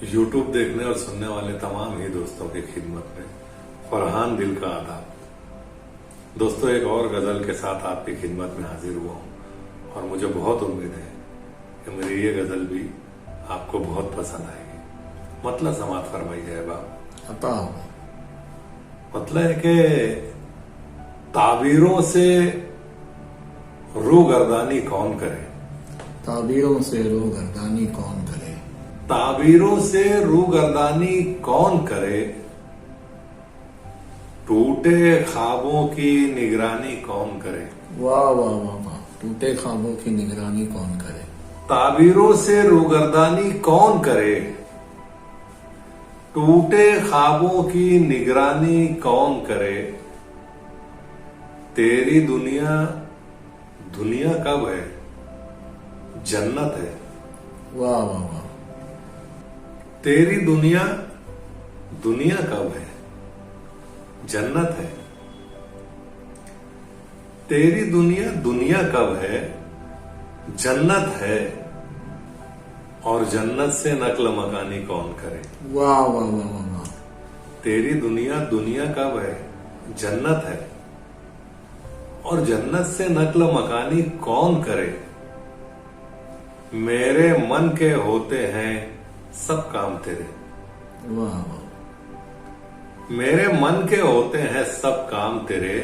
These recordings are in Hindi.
यूट्यूब देखने और सुनने वाले तमाम ही दोस्तों की खिदमत में फरहान दिल का आदाब। दोस्तों, एक और गजल के साथ आपकी खिदमत में हाजिर हुआ हूं और मुझे बहुत उम्मीद है कि मेरी ये गजल भी आपको बहुत पसंद आएगी। मतलब समात फरमाइए अहबाब। मतलब है कि ताबीरों से रूगर्दानी कौन करे, ताबीरों से रूगर्दानी कौन करे, ताबीरों से रूगर्दानी कौन करे, टूटे ख्वाबों की निगरानी कौन करे। वाह वाह वाह वाह, टूटे ख्वाबों की निगरानी कौन करे, ताबीरों से रूगर्दानी कौन करे, टूटे ख्वाबों की निगरानी कौन करे। तेरी दुनिया दुनिया कब है, जन्नत है। वाह वाह वाह, तेरी दुनिया दुनिया कब है, जन्नत है। तेरी दुनिया दुनिया कब है, जन्नत है। और जन्नत से नक्ल मकानी कौन करे। वाह वाह वाह वाह वाह, तेरी दुनिया दुनिया कब है, जन्नत है। और जन्नत से नक्ल मकानी कौन करे। मेरे मन के होते हैं सब काम तेरे। वाह वाह, मेरे मन के होते हैं सब काम तेरे,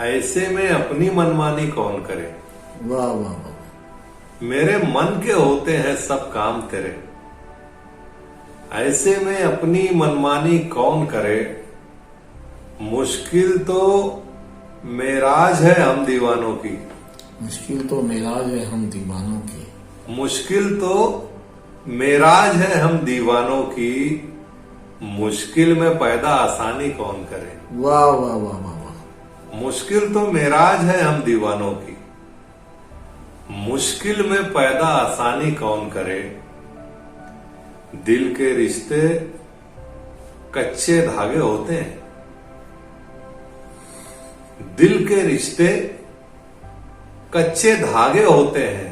ऐसे में अपनी मनमानी कौन करे। वाह वाह वाह, मेरे मन के होते हैं सब काम तेरे, ऐसे में अपनी मनमानी कौन करे। मुश्किल तो मेराज है हम दीवानों की, मुश्किल तो मेराज है हम दीवानों की, मुश्किल तो मेराज है हम दीवानों की, मुश्किल में पैदा आसानी कौन करे। वाह वाह वाह वाह वाह, मुश्किल तो मेराज है हम दीवानों की, मुश्किल में पैदा आसानी कौन करे। दिल के रिश्ते कच्चे धागे होते हैं, दिल के रिश्ते कच्चे धागे होते हैं,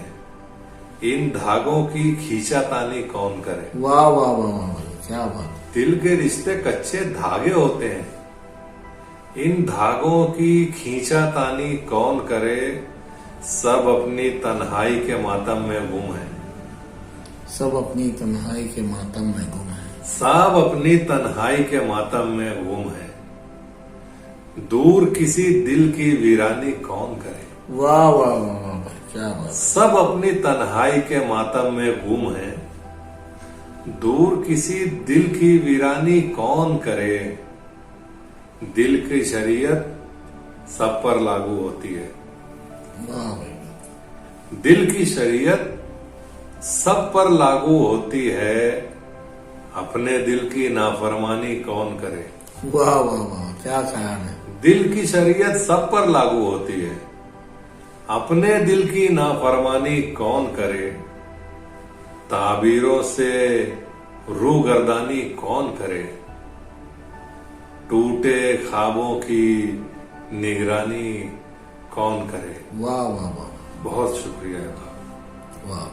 इन धागों की खींचातानी कौन करे। वाह वाह वाह वाह वाह, क्या बात। दिल के रिश्ते कच्चे धागे होते हैं, इन धागों की खींचातानी कौन करे। सब अपनी तन्हाई के मातम में गुम है, सब अपनी तन्हाई के मातम में गुम है, सब अपनी तन्हाई के मातम में गुम है। दूर किसी दिल की वीरानी कौन करे। वाह वाह वाह वाह वाह, क्या बात। सब अपनी तन्हाई के मातम में गुम है, दूर किसी दिल की वीरानी कौन करे। दिल की शरीयत सब पर लागू होती है, वाह भाई, दिल की शरीयत सब पर लागू होती है, अपने दिल की नाफरमानी कौन करे। वाह वाह वाह, क्या ख्याल है। दिल की शरीयत सब पर लागू होती है, अपने दिल की नाफरमानी कौन करे। ताबीरों से रूगर्दानी कौन करे, टूटे ख्वाबों की निगरानी कौन करे। वाह वाह वाह, बहुत शुक्रिया। वाह।